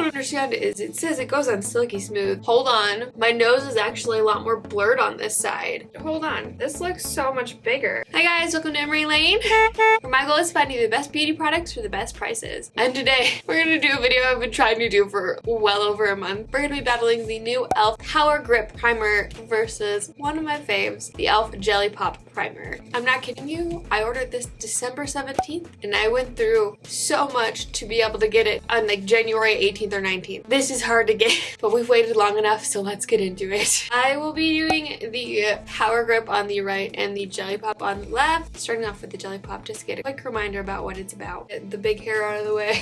don't understand is it says it goes on silky smooth. Hold on. My nose is actually a lot more blurred on this side. Hold on. This looks so much bigger. Hi guys, welcome to Emmarie Lane. Where my goal is finding the best beauty products for the best prices. And today we're gonna do a video I've been trying to do for well over a month. We're gonna be battling the new e.l.f. Power Grip Primer versus one of my faves, the e.l.f. Jelly Pop Primer. I'm not kidding you. I ordered this December 17th and I went through so much to be able to get it on like January 18th or 19th. This is hard to get, but we've waited long enough, so let's get into it. I will be doing the Power Grip on the right and the Jelly Pop on the left. Starting off with the Jelly Pop, just to get a quick reminder about what it's about. Get the big hair out of the way.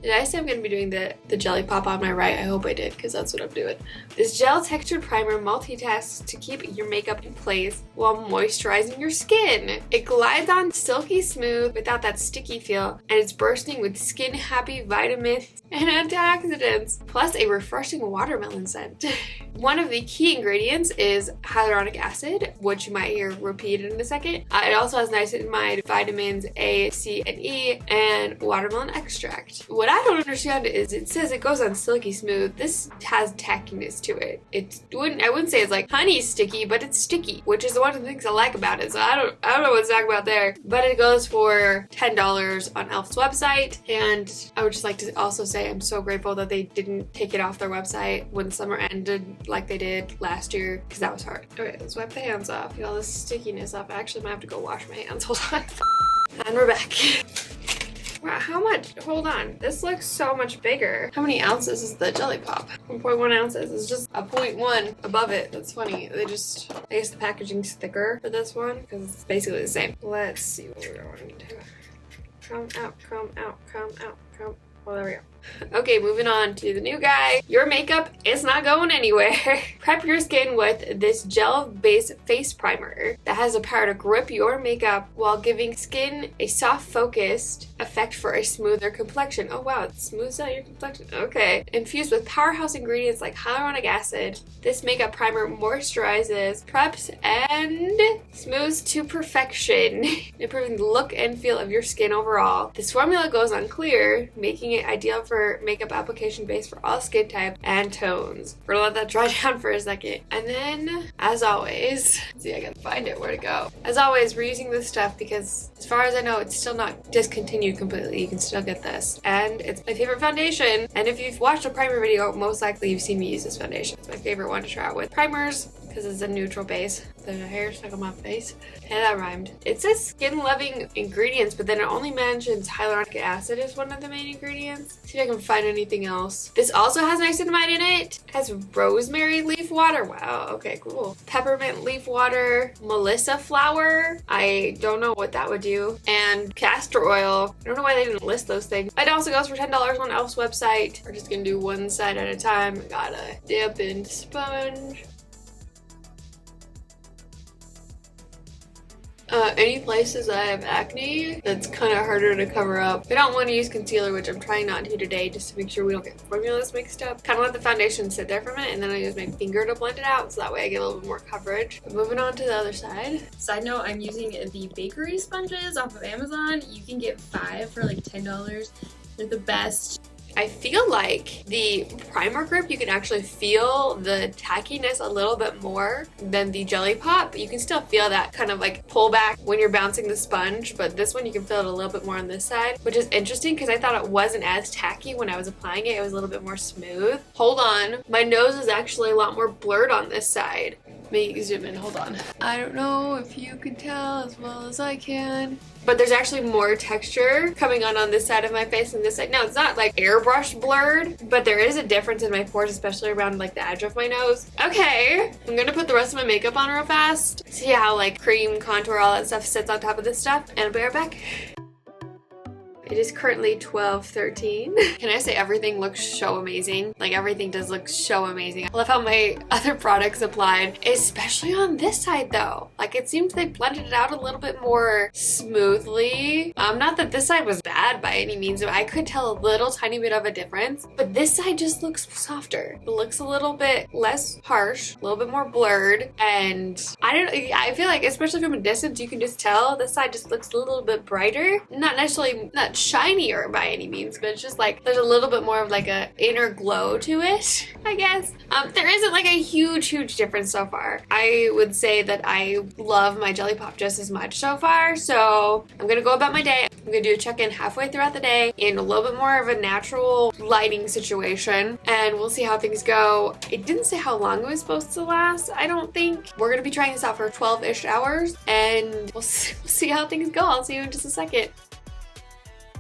Did I say I'm going to be doing the Jelly Pop on my right? I hope I did, because that's what I'm doing. This gel textured primer multitasks to keep your makeup in place while moisturizing your skin. It glides on silky smooth without that sticky feel, and it's bursting with skin happy vitamins and antioxidants, plus a refreshing watermelon scent. One of the key ingredients is hyaluronic acid, which you might hear repeated in a second. It also has niacinamide, vitamins A, C, and E, and watermelon extract. What I don't understand is it says it goes on silky smooth. This has tackiness to it. I wouldn't say it's like honey sticky, but it's sticky, which is one of the things I like about it. So I don't know what to talk about there. But it goes for $10 on e.l.f.'s website, and I would just like to also say I'm so grateful that they didn't take it off their website when summer ended like they did last year, because that was hard. Okay, let's wipe the hands off. Get all this stickiness off. I actually might have to go wash my hands. Hold on. And we're back. Wow, how much? Hold on. This looks so much bigger. How many ounces is the Jelly Pop? 1.1 ounces. It's just a 0.1 above it. That's funny. I guess the packaging's thicker for this one because it's basically the same. Let's see what we're going to do. Come out, come out, come out, come. Oh, there we go. Okay, moving on to the new guy. Your makeup is not going anywhere. Prep your skin with this gel-based face primer that has the power to grip your makeup while giving skin a soft, focused effect for a smoother complexion. Oh wow, it smooths out your complexion. Okay. Infused with powerhouse ingredients like hyaluronic acid, this makeup primer moisturizes, preps, and smooths to perfection, improving the look and feel of your skin overall. This formula goes on clear, making it ideal for makeup application base for all skin types and tones. We're gonna let that dry down for a second. And then, as always, see, I gotta find it, where to go. As always, we're using this stuff because, as far as I know, it's still not discontinued completely. You can still get this. And it's my favorite foundation. And if you've watched a primer video, most likely you've seen me use this foundation. It's my favorite one to try out with primers, because it's a neutral base. The hair stuck on my face. Hey, that rhymed. It says skin-loving ingredients, but then it only mentions hyaluronic acid as one of the main ingredients. See if I can find anything else. This also has niacinamide in it. It has rosemary leaf water. Wow, okay, cool. Peppermint leaf water, melissa flower. I don't know what that would do. And castor oil. I don't know why they didn't list those things. It also goes for $10 on e.l.f.'s website. We're just gonna do one side at a time. Got a dampened sponge. Any places I have acne, that's kind of harder to cover up. I don't want to use concealer, which I'm trying not to today, just to make sure we don't get formulas mixed up. Kind of let the foundation sit there for a minute, and then I use my finger to blend it out, so that way I get a little bit more coverage. But moving on to the other side. Side note, I'm using the bakery sponges off of Amazon. You can get 5 for like $10. They're the best. I feel like the primer grip, you can actually feel the tackiness a little bit more than the Jelly Pop. You can still feel that kind of like pullback when you're bouncing the sponge, but this one you can feel it a little bit more on this side, which is interesting because I thought it wasn't as tacky when I was applying it. It was a little bit more smooth. Hold on. My nose is actually a lot more blurred on this side. Let me zoom in, hold on. I don't know if you can tell as well as I can, but there's actually more texture coming on this side of my face than this side. Now, it's not like airbrush blurred, but there is a difference in my pores, especially around like the edge of my nose. Okay, I'm gonna put the rest of my makeup on real fast. See how like cream, contour, all that stuff sits on top of this stuff, and I'll be right back. It is currently 12:13. Can I say everything looks so amazing? Like everything does look so amazing. I love how my other products applied, especially on this side though. Like it seems they blended it out a little bit more smoothly. Not that this side was bad by any means, but I could tell a little tiny bit of a difference. But this side just looks softer. It looks a little bit less harsh, a little bit more blurred. And I feel like especially from a distance, you can just tell this side just looks a little bit brighter. Not shinier by any means, but it's just like there's a little bit more of like a inner glow to it, I guess. There isn't like a huge difference so far. I would say that I love my Jelly Pop just as much so far, so I'm gonna go about my day. I'm gonna do a check-in halfway throughout the day in a little bit more of a natural lighting situation, and we'll see how things go. It didn't say how long it was supposed to last, I don't think. We're gonna be trying this out for 12-ish hours, and we'll see how things go. I'll see you in just a second.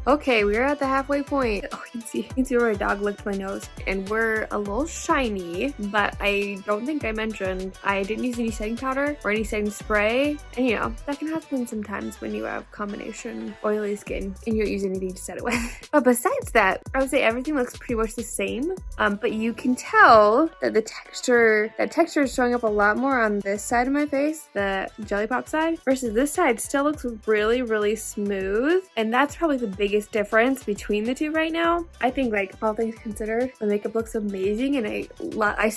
Okay, we're at the halfway point. Oh, you can see where my dog licked my nose. And we're a little shiny, but I don't think I mentioned I didn't use any setting powder or any setting spray. And you know, that can happen sometimes when you have combination oily skin and you don't use anything to set it with. But besides that, I would say everything looks pretty much the same. But you can tell that that texture is showing up a lot more on this side of my face, the Jelly Pop side, versus this side still looks really smooth. And that's probably the biggest difference between the two right now. I think, like, all things considered, the makeup looks amazing, and I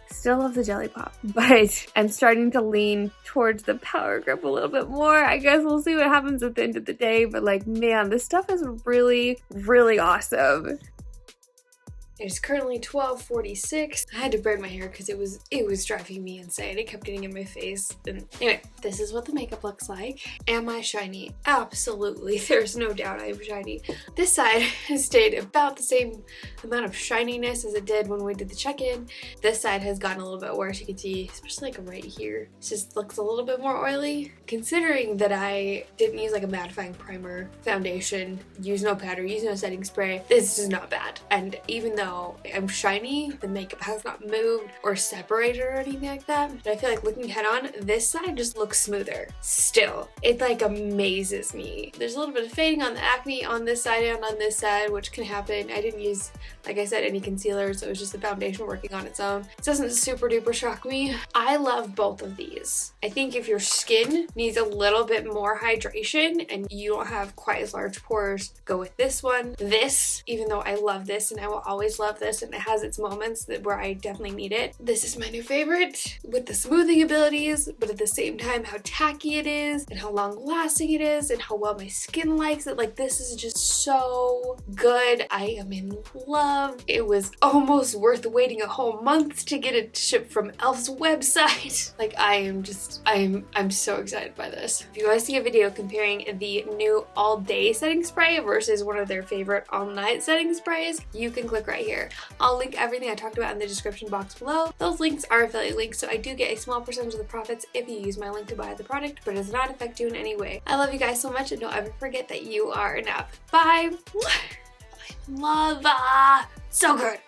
still love the Jelly Pop, but I'm starting to lean towards the Power Grip a little bit more. I guess we'll see what happens at the end of the day, but like, man, this stuff is really awesome. It's currently 12:46. I had to braid my hair because it was driving me insane. It kept getting in my face. And anyway, this is what the makeup looks like. Am I shiny? Absolutely. There's no doubt I am shiny. This side has stayed about the same amount of shininess as it did when we did the check-in. This side has gotten a little bit worse. You can see, especially like right here. It just looks a little bit more oily. Considering that I didn't use like a mattifying primer, foundation, use no powder, use no setting spray, this is not bad. And even though I'm shiny, the makeup has not moved or separated or anything like that. But I feel like looking head on, this side just looks smoother. Still, it like amazes me. There's a little bit of fading on the acne on this side and on this side, which can happen. I didn't use, like I said, any concealer, so it was just the foundation working on its own. It doesn't super duper shock me. I love both of these. I think if your skin needs a little bit more hydration and you don't have quite as large pores, go with this one. This, even though I love this and I will always love this and it has its moments where I definitely need it, this is my new favorite with the smoothing abilities, but at the same time how tacky it is and how long lasting it is and how well my skin likes it. Like, this is just so good. I am in love. It was almost worth waiting a whole month to get it shipped from e.l.f.'s website. Like, I'm so excited by this. If you want to see a video comparing the new all day setting spray versus one of their favorite all night setting sprays, you can click right here. I'll link everything I talked about in the description box below. Those links are affiliate links, so I do get a small percentage of the profits if you use my link to buy the product, but it does not affect you in any way. I love you guys so much, and don't ever forget that you are enough. Bye! I love, so good!